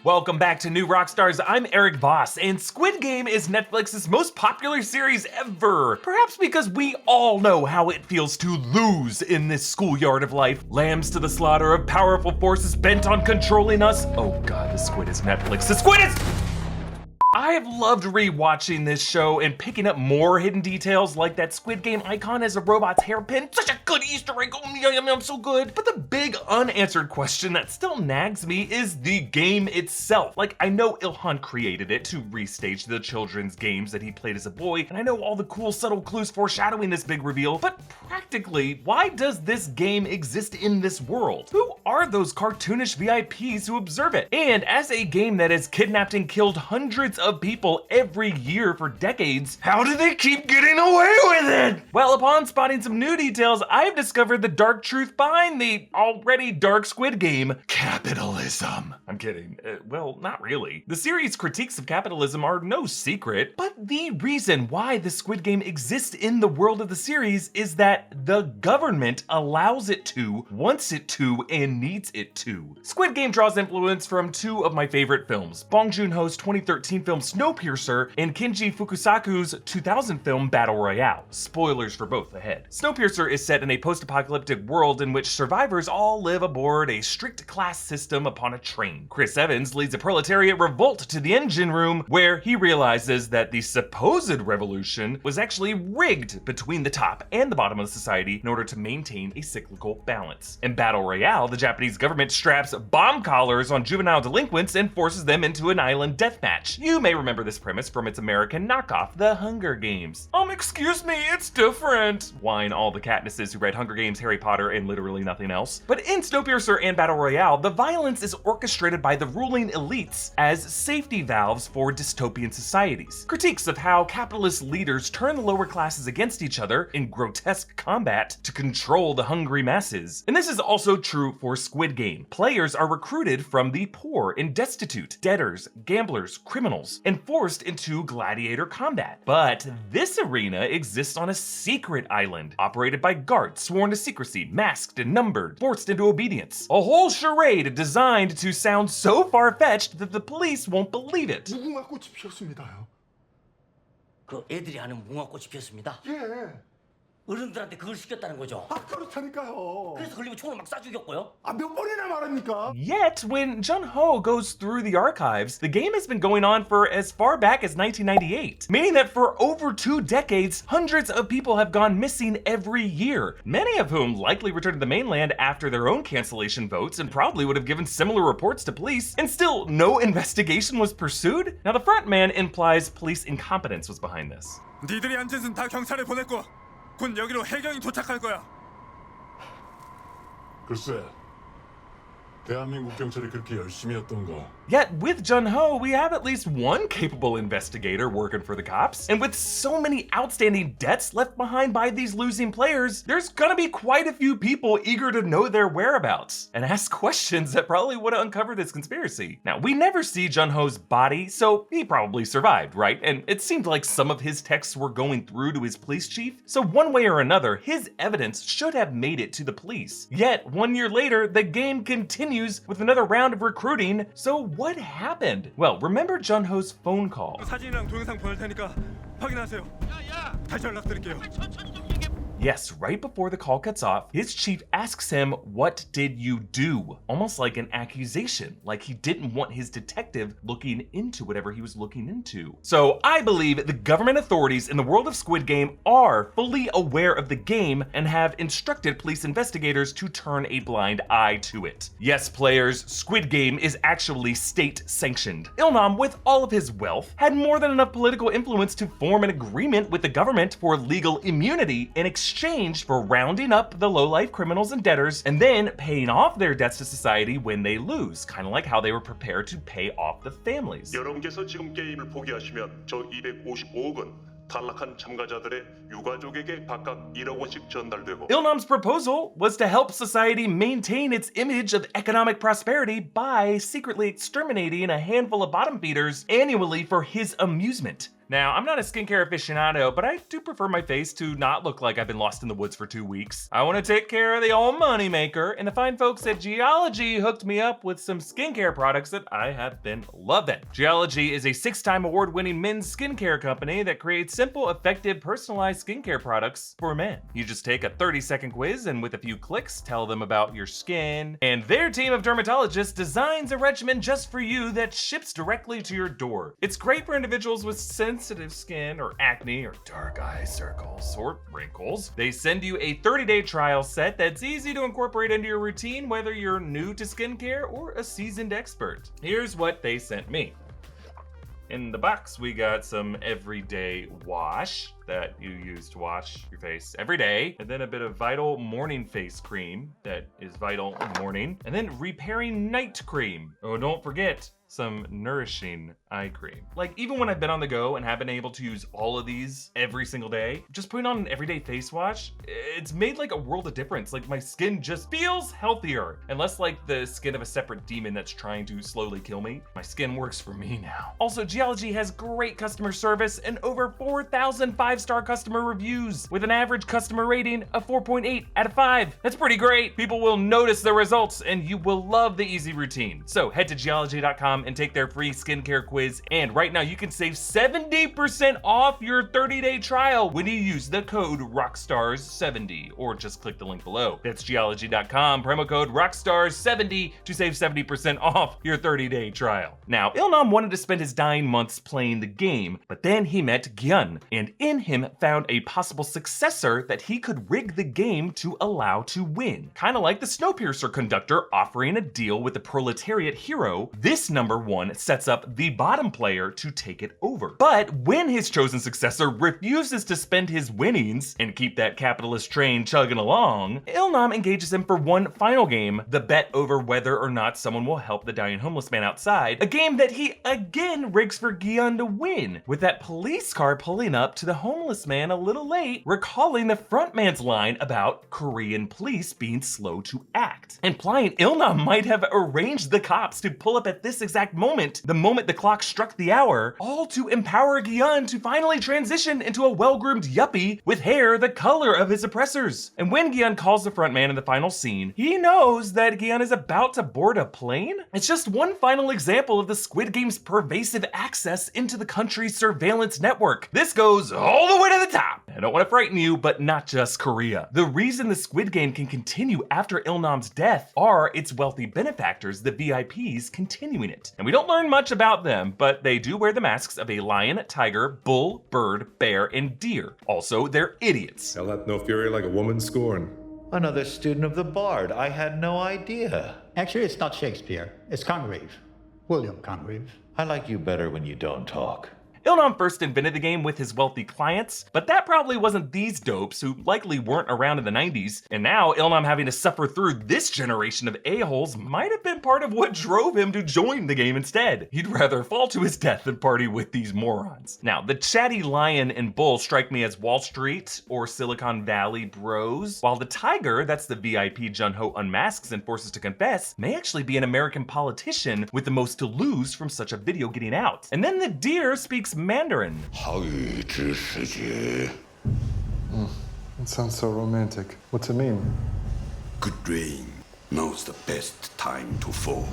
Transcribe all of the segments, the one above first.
Welcome back to New Rockstars. I'm Erik Voss, and Squid Game is Netflix's most popular series ever. Perhaps because we all know how it feels to lose in this schoolyard of life. Lambs to the slaughter of powerful forces bent on controlling us. Oh god, the squid is Netflix. The squid is... I have loved rewatching this show and picking up more hidden details like that Squid Game icon as a robot's hairpin. Such a good Easter egg, I'm so good. But the big unanswered question that still nags me is the game itself. Like, I know Ilhan created it to restage the children's games that he played as a boy, and I know all the cool subtle clues foreshadowing this big reveal, but practically, why does this game exist in this world? Who are those cartoonish VIPs who observe it? And as a game that has kidnapped and killed hundreds of people every year for decades, how do they keep getting away with it? Well, upon spotting some new details, I've discovered the dark truth behind the already dark Squid Game: capitalism. I'm kidding. Well, not really. The series' critiques of capitalism are no secret, but the reason why the Squid Game exists in the world of the series is that the government allows it to, wants it to, and needs it to. Squid Game draws influence from two of my favorite films: Bong Joon-ho's 2013 film Snowpiercer and Kenji Fukusaku's 2000 film Battle Royale. Spoilers for both ahead. Snowpiercer is set in a post-apocalyptic world in which survivors all live aboard a strict class system upon a train. Chris Evans leads a proletariat revolt to the engine room, where he realizes that the supposed revolution was actually rigged between the top and the bottom of society in order to maintain a cyclical balance. In Battle Royale, the Japanese government straps bomb collars on juvenile delinquents and forces them into an island deathmatch. You may remember this premise from its American knockoff, The Hunger Games. Excuse me, it's different, whine all the Katnisses who read Hunger Games, Harry Potter, and literally nothing else. But in Snowpiercer and Battle Royale, the violence is orchestrated by the ruling elites as safety valves for dystopian societies. Critiques of how capitalist leaders turn the lower classes against each other in grotesque combat to control the hungry masses. And this is also true for Squid Game. Players are recruited from the poor and destitute, debtors, gamblers, criminals, and forced into gladiator combat. But this arena exists on a secret island, operated by guards sworn to secrecy, masked and numbered, forced into obedience. A whole charade designed to sound so far-fetched that the police won't believe it. 무궁화꽃이 피었습니다요. 그 애들이 하는 무궁화꽃이 피었습니다. 예. 어른들한테 그걸 시켰다는 거죠. 그렇다니까요. 그래서 걸리면 총을 막 쏴 죽였고요. 몇 번이나 말합니까? Yet, when Jun-ho goes through the archives, the game has been going on for as far back as 1998, meaning that for over 2 decades, hundreds of people have gone missing every year, many of whom likely returned to the mainland after their own cancellation votes and probably would have given similar reports to police, and still no investigation was pursued? Now, the front man implies police incompetence was behind this. 니들이 한 짓은 다 경찰에 보냈고 곧 여기로 해경이 도착할 거야. 글쎄, 대한민국 경찰이 그렇게 열심히 했던가? Yet, with Jun-ho, we have at least one capable investigator working for the cops. And with so many outstanding debts left behind by these losing players, there's gonna be quite a few people eager to know their whereabouts and ask questions that probably would have uncovered this conspiracy. Now, we never see Jun-ho's body, so he probably survived, right? And it seemed like some of his texts were going through to his police chief. So one way or another, his evidence should have made it to the police. Yet, 1 year later, the game continues with another round of recruiting. So what happened? Well, remember Jun-ho's phone call. 사진이랑 동영상 보낼 테니까 확인하세요. 다시 연락드릴게요. Yes, right before the call cuts off, his chief asks him, "What did you do?" Almost like an accusation, like he didn't want his detective looking into whatever he was looking into. So I believe the government authorities in the world of Squid Game are fully aware of the game and have instructed police investigators to turn a blind eye to it. Yes, players, Squid Game is actually state sanctioned. Ilnam, with all of his wealth, had more than enough political influence to form an agreement with the government for legal immunity in exchange for rounding up the low-life criminals and debtors and then paying off their debts to society when they lose, kind of like how they were prepared to pay off the families. 여러분께서 지금 게임을 포기하시면 저 255억은 탈락한 참가자들의 유가족에게 각각 1억 원씩 전달되고. Ilnam's proposal was to help society maintain its image of economic prosperity by secretly exterminating a handful of bottom feeders annually for his amusement. Now, I'm not a skincare aficionado, but I do prefer my face to not look like I've been lost in the woods for 2 weeks. I want to take care of the old money maker, and the fine folks at Geology hooked me up with some skincare products that I have been loving. Geology is a 6-time award-winning men's skincare company that creates simple, effective, personalized skincare products for men. You just take a 30-second quiz and with a few clicks, tell them about your skin, and their team of dermatologists designs a regimen just for you that ships directly to your door. It's great for individuals with sensitive skin or acne or dark eye circles or wrinkles. They send you a 30-day trial set that's easy to incorporate into your routine, whether you're new to skincare or a seasoned expert. Here's what they sent me. In the box, we got some everyday wash that you use to wash your face every day, and then a bit of Vital Morning Face Cream that is vital in the morning, and then Repairing Night Cream. Oh, don't forget, some nourishing eye cream. Like, even when I've been on the go and have been able to use all of these every single day, just putting on an everyday face wash, it's made like a world of difference. Like, my skin just feels healthier and less like the skin of a separate demon that's trying to slowly kill me. My skin works for me now. Also, Geology has great customer service and over 4,000 5-star customer reviews with an average customer rating of 4.8 out of 5. That's pretty great. People will notice the results and you will love the easy routine. So head to geology.com and take their free skincare quiz. And right now you can save 70% off your 30-day trial when you use the code ROCKSTARS70 or just click the link below. That's geology.com, promo code ROCKSTARS70 to save 70% off your 30-day trial. Now, Il-nam wanted to spend his dying months playing the game, but then he met Gyun, and in him found a possible successor that he could rig the game to allow to win. Kind of like the Snowpiercer conductor offering a deal with the proletariat hero, this number one sets up the bottom player to take it over. But when his chosen successor refuses to spend his winnings and keep that capitalist train chugging along, Il-nam engages him for one final game, the bet over whether or not someone will help the dying homeless man outside, a game that he again rigs for Gyun to win, with that police car pulling up to the homeless man a little late, recalling the frontman's line about Korean police being slow to act, implying Il-nam might have arranged the cops to pull up at this exact moment, the moment the clock struck the hour, all to empower Gyun to finally transition into a well-groomed yuppie with hair the color of his oppressors. And when Gyun calls the frontman in the final scene, he knows that Gyun is about to board a plane. It's just one final example of the Squid Game's pervasive access into the country's surveillance network. This goes all the way to the top. I don't want to frighten you, but not just Korea. The reason the Squid Game can continue after Il-nam's death are its wealthy benefactors, the VIPs, continuing it. And we don't learn much about them, but they do wear the masks of a lion, tiger, bull, bird, bear, and deer. Also, they're idiots. Thou hath no fury like a woman scorn. Another student of the Bard. I had no idea. Actually, it's not Shakespeare. It's Congreve. William Congreve. I like you better when you don't talk. Il-nam first invented the game with his wealthy clients, but that probably wasn't these dopes who likely weren't around in the 90s. And now Il-nam having to suffer through this generation of a-holes might have been part of what drove him to join the game instead. He'd rather fall to his death than party with these morons. Now, the chatty lion and bull strike me as Wall Street or Silicon Valley bros, while the tiger, that's the VIP Jun-ho unmasks and forces to confess, may actually be an American politician with the most to lose from such a video getting out. And then the deer speaks Mandarin. It sounds so romantic. What's it mean? Good rain. Now's the best time to fall.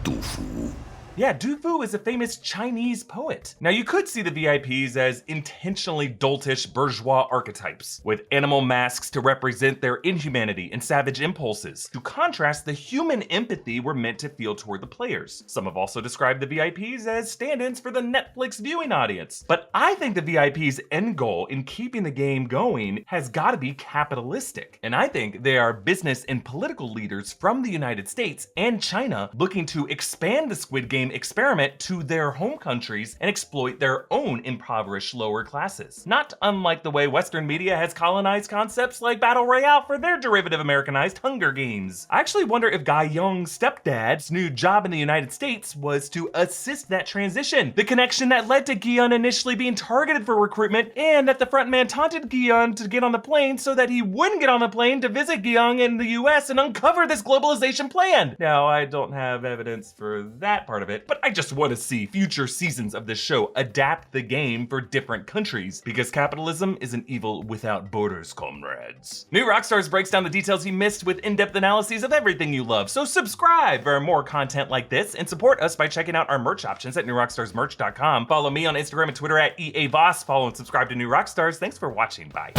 Dufu. Yeah, Du Fu is a famous Chinese poet. Now you could see the VIPs as intentionally doltish bourgeois archetypes, with animal masks to represent their inhumanity and savage impulses, to contrast the human empathy we're meant to feel toward the players. Some have also described the VIPs as stand-ins for the Netflix viewing audience. But I think the VIPs' end goal in keeping the game going has gotta be capitalistic. And I think they are business and political leaders from the United States and China looking to expand the Squid Game experiment to their home countries and exploit their own impoverished lower classes. Not unlike the way Western media has colonized concepts like Battle Royale for their derivative Americanized Hunger Games. I actually wonder if Guy Young's stepdad's new job in the United States was to assist that transition, the connection that led to Gyun initially being targeted for recruitment, and that the frontman taunted Gyun to get on the plane so that he wouldn't get on the plane to visit Gyun in the US and uncover this globalization plan. Now, I don't have evidence for that part of of it, but I just want to see future seasons of this show adapt the game for different countries, because capitalism is an evil without borders, comrades. New Rockstars breaks down the details you missed with in-depth analyses of everything you love, so subscribe for more content like this, and support us by checking out our merch options at newrockstarsmerch.com. Follow me on Instagram and Twitter at EA Voss. Follow and subscribe to New Rockstars. Thanks for watching. Bye.